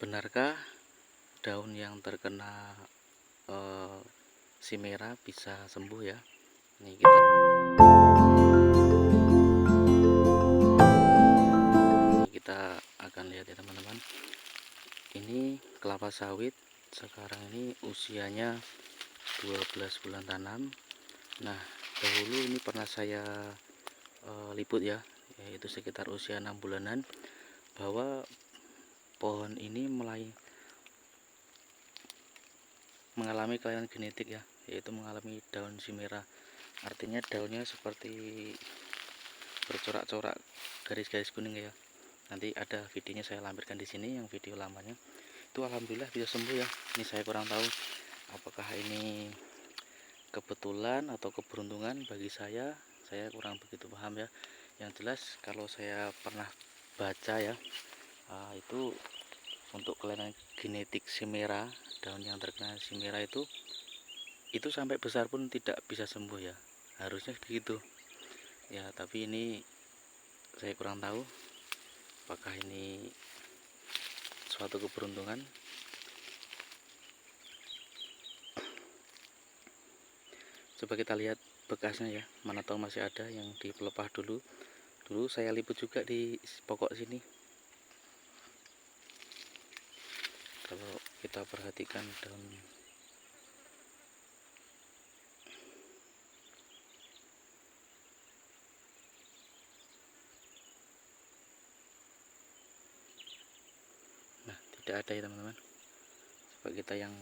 Benarkah daun yang terkena simera bisa sembuh ya? Ini kita akan lihat ya teman-teman. Ini kelapa sawit sekarang ini usianya 12 bulan tanam. Nah, dahulu ini pernah saya liput ya, yaitu sekitar usia 6 bulanan, bahwa pohon ini mengalami kelainan genetik ya, yaitu mengalami daun simera. Artinya daunnya seperti bercorak-corak garis-garis kuning ya. Nanti ada videonya saya lampirkan di sini, yang video lamanya. Itu alhamdulillah bisa sembuh ya. Ini saya kurang tahu apakah ini kebetulan atau keberuntungan. Bagi saya kurang begitu paham ya. Yang jelas kalau saya pernah baca ya, itu untuk kelainan genetik simera, daun yang terkena simera itu sampai besar pun tidak bisa sembuh ya, harusnya begitu ya. Tapi ini saya kurang tahu apakah ini suatu keberuntungan. Coba kita lihat bekasnya ya, mana tahu masih ada yang dipelepah dulu saya liput juga di pokok sini. Kalau kita perhatikan daun, nah tidak ada ya teman-teman. Coba kita yang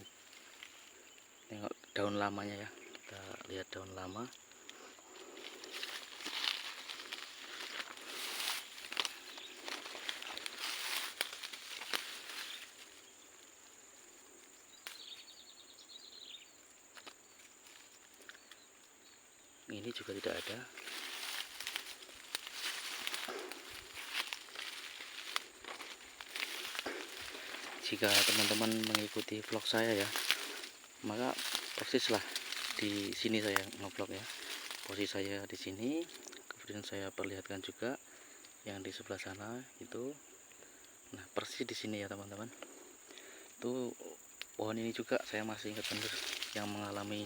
tengok daun lamanya ya, kita lihat daun lama. Ini juga tidak ada. Jika teman-teman mengikuti vlog saya ya, maka persislah di sini saya ngevlog ya. Posisi saya di sini, kemudian saya perlihatkan juga yang di sebelah sana itu. Nah, persis di sini ya teman-teman. Itu pohon ini juga saya masih ingat benar yang mengalami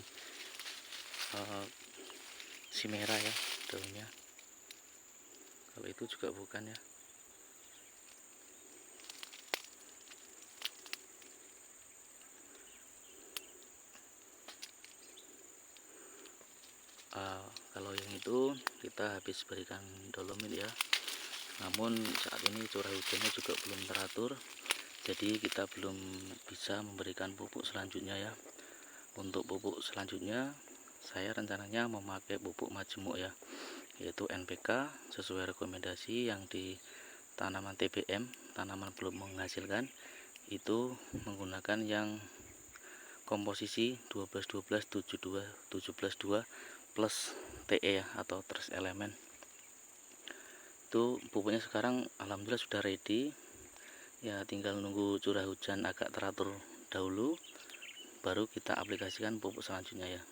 simera ya daunnya. Kalau itu juga bukan ya. Kalau yang itu kita habis berikan dolomit ya, namun saat ini curah hujannya juga belum teratur, jadi kita belum bisa memberikan pupuk selanjutnya ya. Untuk pupuk selanjutnya saya rencananya memakai pupuk majemuk ya, yaitu NPK sesuai rekomendasi yang di tanaman TBM, tanaman belum menghasilkan, itu menggunakan yang komposisi 12-12-72 17-2 plus TE ya, atau trace elemen. Itu pupuknya sekarang alhamdulillah sudah ready ya, tinggal nunggu curah hujan agak teratur dahulu baru kita aplikasikan pupuk selanjutnya ya.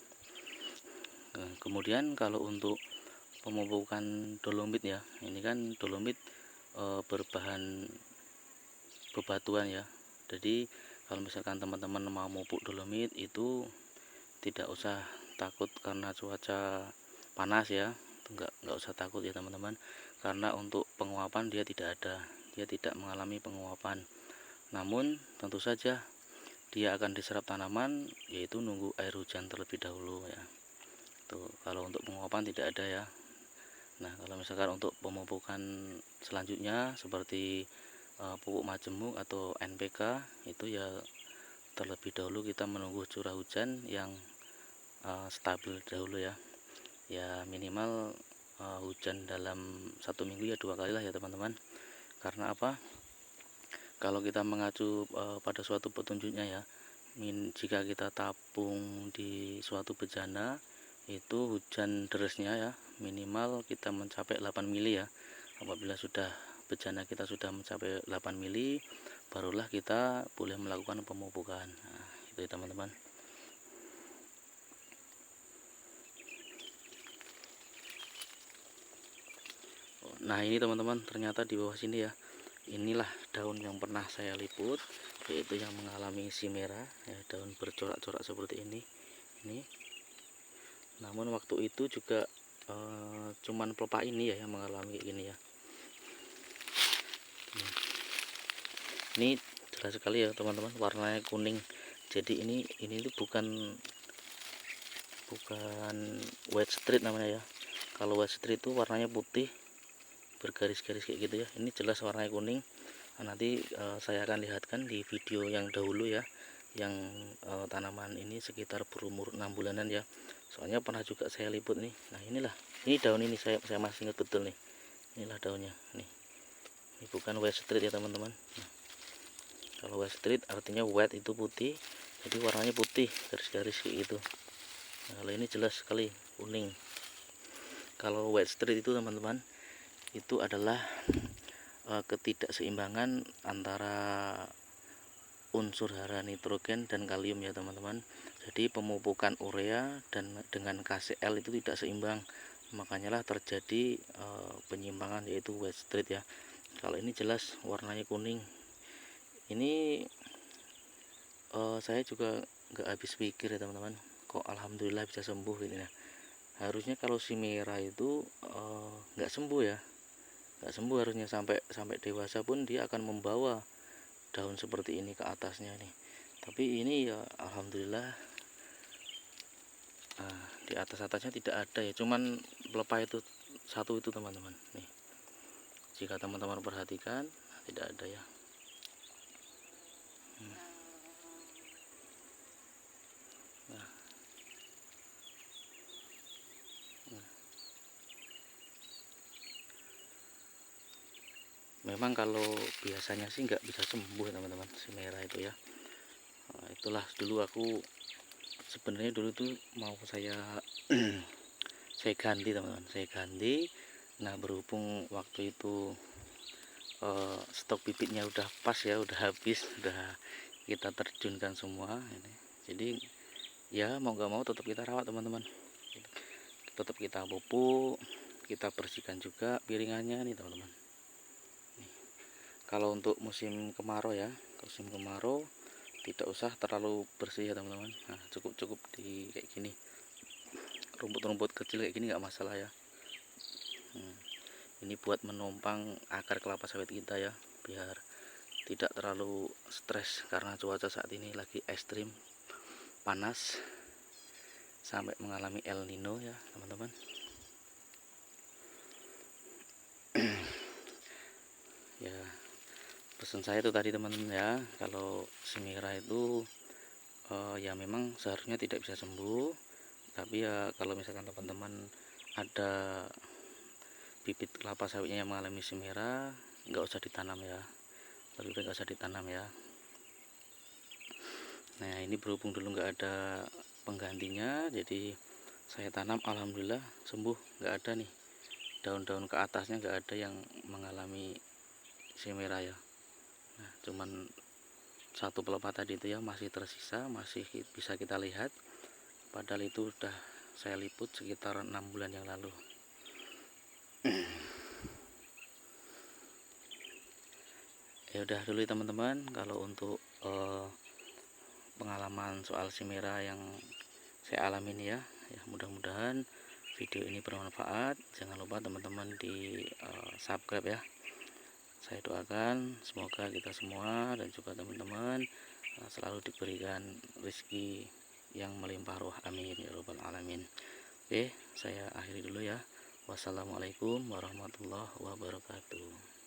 Kemudian kalau untuk pemupukan dolomit ya, ini kan dolomit berbahan bebatuan ya, jadi kalau misalkan teman-teman mau pupuk dolomit itu tidak usah takut karena cuaca panas ya. Enggak usah takut ya teman-teman, karena untuk penguapan dia tidak mengalami penguapan. Namun tentu saja dia akan diserap tanaman, yaitu nunggu air hujan terlebih dahulu ya. Tuh, kalau untuk penguapan tidak ada ya. Nah, kalau misalkan untuk pemupukan selanjutnya seperti pupuk majemuk atau NPK, itu ya terlebih dahulu kita menunggu curah hujan yang stabil dahulu ya. Ya minimal hujan dalam 1 minggu ya 2 kali lah ya teman-teman. Karena apa? Kalau kita mengacu pada suatu petunjuknya ya, jika kita tabung di suatu bejana, itu hujan derasnya ya minimal kita mencapai 8 mili ya. Apabila sudah bejana kita sudah mencapai 8 mili, barulah kita boleh melakukan pemupukan. Nah, itu ya teman-teman. Nah, ini teman-teman, ternyata di bawah sini ya, inilah daun yang pernah saya liput, yaitu yang mengalami simera ya, daun bercorak-corak seperti ini. Namun waktu itu juga cuman pelepah ini ya yang mengalami kayak gini ya. Ini jelas sekali ya teman-teman, warnanya kuning. Jadi ini itu bukan white street namanya ya. Kalau white street itu warnanya putih bergaris-garis kayak gitu ya. Ini jelas warnanya kuning. Nanti saya akan lihatkan di video yang dahulu ya, yang tanaman ini sekitar berumur 6 bulanan ya. Soalnya pernah juga saya liput nih. Nah inilah, ini daun ini saya masih ingat betul nih. Inilah daunnya nih. Ini bukan white street ya teman-teman. Nah, kalau white street artinya white itu putih, jadi warnanya putih garis-garis kayak gitu. Nah, kalau ini jelas sekali kuning. Kalau white street itu teman-teman, itu adalah ketidakseimbangan antara unsur hara nitrogen dan kalium ya teman-teman. Jadi pemupukan urea dan dengan KCl itu tidak seimbang, makanya lah terjadi penyimpangan, yaitu white street ya. Kalau ini jelas warnanya kuning. Ini saya juga nggak habis pikir ya teman-teman, kok alhamdulillah bisa sembuh ini ya. Harusnya kalau si merah itu nggak sembuh ya, nggak sembuh harusnya, sampai dewasa pun dia akan membawa daun seperti ini ke atasnya nih. Tapi ini ya alhamdulillah di atasnya tidak ada ya, cuman pelepah itu satu itu teman-teman nih. Jika teman-teman perhatikan tidak ada ya. Memang kalau biasanya sih nggak bisa sembuh teman-teman si merah itu ya. Itulah dulu aku sebenarnya dulu tuh mau saya saya ganti teman-teman, saya ganti. Nah berhubung waktu itu stok bibitnya udah pas ya, udah habis, udah kita terjunkan semua ini. Jadi ya mau nggak mau tetap kita rawat teman-teman, tetap kita pupuk, kita bersihkan juga piringannya nih teman-teman. Kalau untuk musim kemarau ya, musim kemarau tidak usah terlalu bersih ya teman-teman. Nah cukup di kayak gini, rumput-rumput kecil kayak gini nggak masalah ya. Ini buat menumpang akar kelapa sawit kita ya, biar tidak terlalu stres karena cuaca saat ini lagi ekstrim panas sampai mengalami El Nino ya teman-teman. Ya pesan saya itu tadi teman-teman ya, kalau semira itu ya memang seharusnya tidak bisa sembuh, tapi ya kalau misalkan teman-teman ada bibit kelapa sawitnya yang mengalami semira, nggak usah ditanam ya, lebih baik nggak usah ditanam ya. Nah ini berhubung dulu nggak ada penggantinya, jadi saya tanam, alhamdulillah sembuh, nggak ada nih daun-daun ke atasnya, nggak ada yang mengalami semira ya. Nah cuman satu pelepah tadi itu ya masih tersisa, masih bisa kita lihat, padahal itu udah saya liput sekitar 6 bulan yang lalu. Ya udah dulu teman-teman, kalau untuk pengalaman soal semira yang saya alami ini ya, mudah-mudahan video ini bermanfaat. Jangan lupa teman-teman di subscribe ya. Saya doakan semoga kita semua dan juga teman-teman selalu diberikan rezeki yang melimpah ruah, amin ya rabbal alamin. Oke, saya akhiri dulu ya. Wassalamualaikum warahmatullahi wabarakatuh.